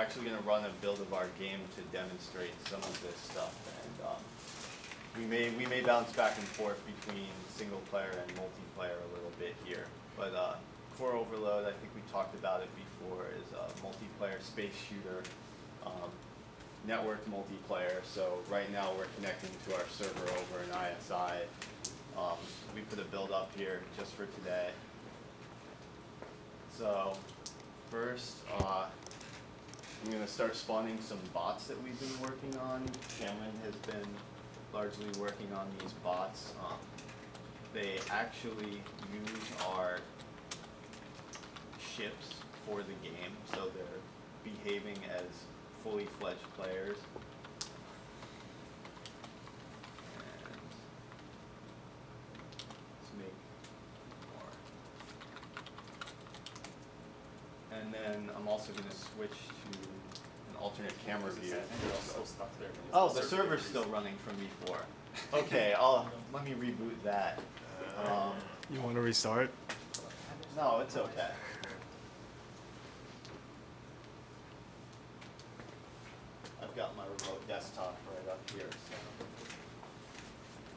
actually going to run a build of our game to demonstrate some of this stuff, and we may bounce back and forth between single player and multiplayer a little bit here. But Core Overload, I think we talked about it before, is a multiplayer space shooter, networked multiplayer. So right now we're connecting to our server over in ISI. We put a build up here just for today. So first, I'm going to start spawning some bots that we've been working on. Cameron has been largely working on these bots. They actually use our ships for the game, so they're behaving as fully fledged players. And let's make more. And then I'm also going to switch to an alternate camera view. Still stuck there. Oh, the server's still running from before. Okay, let me reboot that. You want to restart? No, it's okay. I've got my remote desktop right up here, so.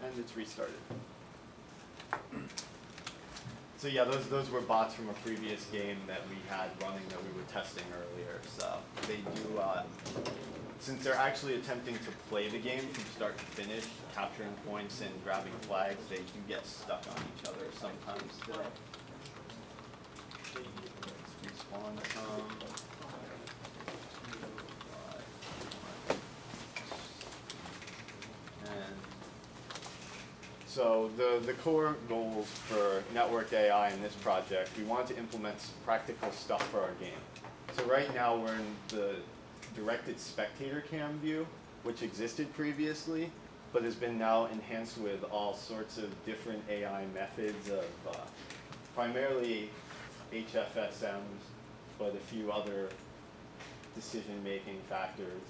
And it's restarted. So yeah, those were bots from a previous game that we had running that we were testing earlier. So they do, since they're actually attempting to play the game from start to finish, capturing points and grabbing flags, they do get stuck on each other sometimes still. Let's respawn some. So the core goals for Network AI in this project, we want to implement practical stuff for our game. So right now we're in the directed spectator cam view, which existed previously, but has been now enhanced with all sorts of different AI methods of primarily HFSMs, but a few other decision-making factors.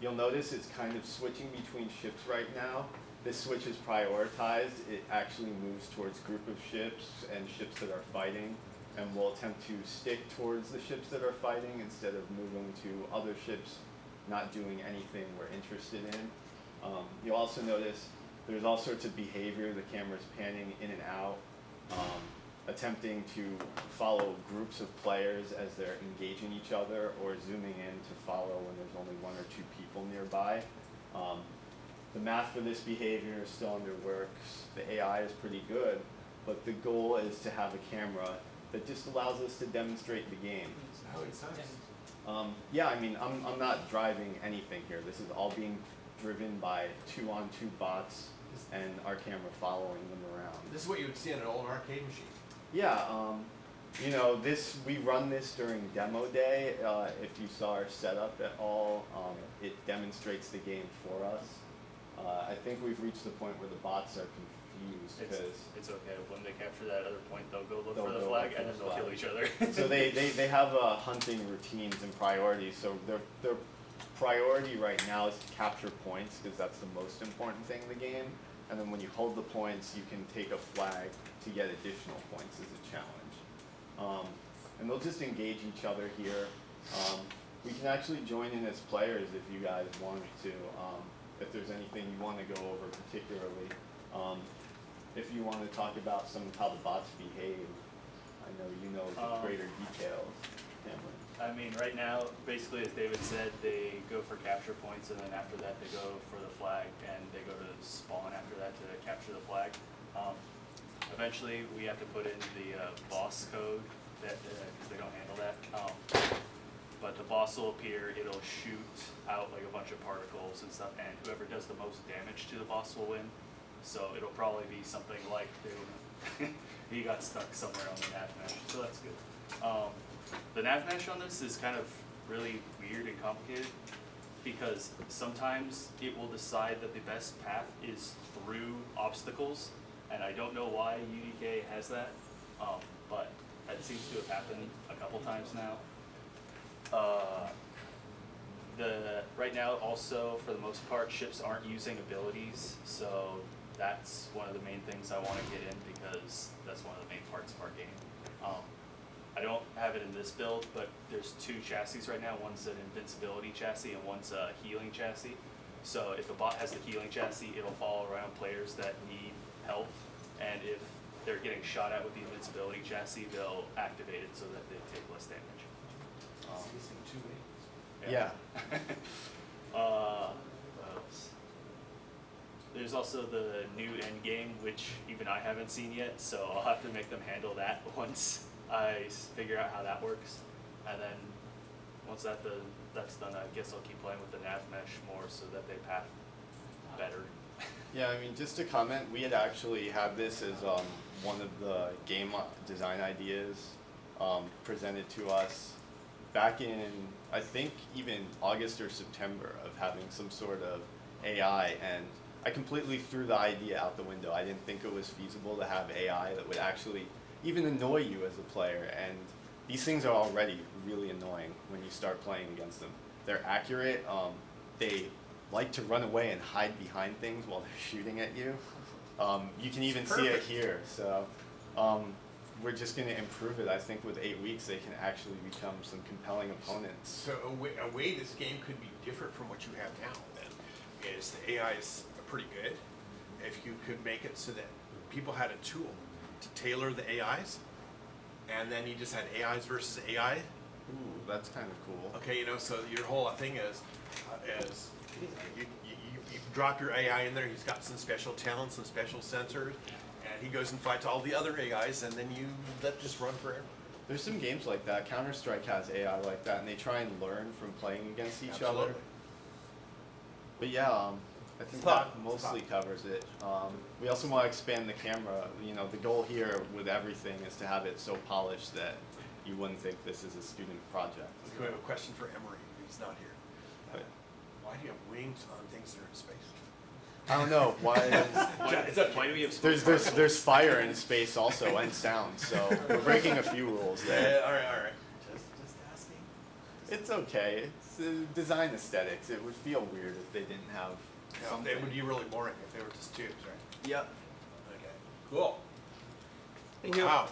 You'll notice it's kind of switching between ships right now. This switch is prioritized. It actually moves towards group of ships and ships that are fighting, and we'll attempt to stick towards the ships that are fighting instead of moving to other ships not doing anything we're interested in. You'll also notice there's all sorts of behavior. The camera's panning in and out, attempting to follow groups of players as they're engaging each other, or zooming in to follow when there's only one or two people nearby. The math for this behavior is still under works. The AI is pretty good, but the goal is to have a camera that just allows us to demonstrate the game. That makes sense. Yeah, I mean, I'm not driving anything here. This is all being driven by 2-on-2 bots and our camera following them around. This is what you would see on an old arcade machine. Yeah, you know, we run this during demo day. If you saw our setup at all, it demonstrates the game for us. I think we've reached the point where the bots are confused because it's okay. When they capture that other point, they'll go look for the flag and then they'll kill each other. So they have hunting routines and priorities. So their priority right now is to capture points because that's the most important thing in the game. And then when you hold the points, you can take a flag to get additional points as a challenge. And they'll just engage each other here. We can actually join in as players if you guys want to. If there's anything you want to go over particularly. If you want to talk about some of how the bots behave, I know you know the greater details. Cameron. I mean, right now, basically, as David said, they go for capture points, and then after that, they go for the flag, and they go to spawn after that to capture the flag. Eventually, we have to put in the boss code because they don't handle that. But the boss will appear, it'll shoot out like a bunch of particles and stuff, and whoever does the most damage to the boss will win. So it'll probably be something like he got stuck somewhere on the nav mesh, so that's good. The nav mesh on this is kind of really weird and complicated because sometimes it will decide that the best path is through obstacles, and I don't know why UDK has that, but that seems to have happened a couple times now. Right now, also, for the most part, ships aren't using abilities, so that's one of the main things I want to get in because that's one of the main parts of our game. I don't have it in this build, but there's 2 chassis right now. One's an invincibility chassis and one's a healing chassis. So if a bot has the healing chassis, it'll follow around players that need help, and if they're getting shot at with the invincibility chassis, they'll activate it so that they take less damage. Yeah. What else? There's also the new end game, which even I haven't seen yet, so I'll have to make them handle that once I figure out how that works. And then once that's done, I guess I'll keep playing with the nav mesh more so that they path better. Yeah, I mean, just to comment, we had actually had this as one of the game design ideas presented to us back in, I think, even August or September, of having some sort of AI, and I completely threw the idea out the window. I didn't think it was feasible to have AI that would actually even annoy you as a player, and these things are already really annoying when you start playing against them. They're accurate, they like to run away and hide behind things while they're shooting at you. You can even see it here, so we're just going to improve it. I think with 8 weeks they can actually become some compelling opponents. So a way this game could be different from what you have now then is the AI is pretty good. If you could make it so that people had a tool to tailor the AIs, and then you just had AIs versus AI. Ooh, that's kind of cool. Okay, you know, so your whole thing is you drop your AI in there, he's got some special talents, some special sensors, and he goes and fights all the other AIs, and then you let just run forever. There's some games like that. Counter-Strike has AI like that, and they try and learn from playing against each Absolutely. other. But yeah, I think that mostly covers it. We also want to expand the camera. You know, the goal here with everything is to have it so polished that you wouldn't think this is a student project. We have a question for Emery, he's not here. But Why do you have wings on things that are in space? I don't know why. Why do we have There's fire in space also, and sound. So we're breaking a few rules there. Yeah, all right. Just asking. It's okay. It's design aesthetics. It would feel weird if they didn't have something. It would be really boring if they were just tubes, right? Yep. Okay. Cool. Thank you. Wow.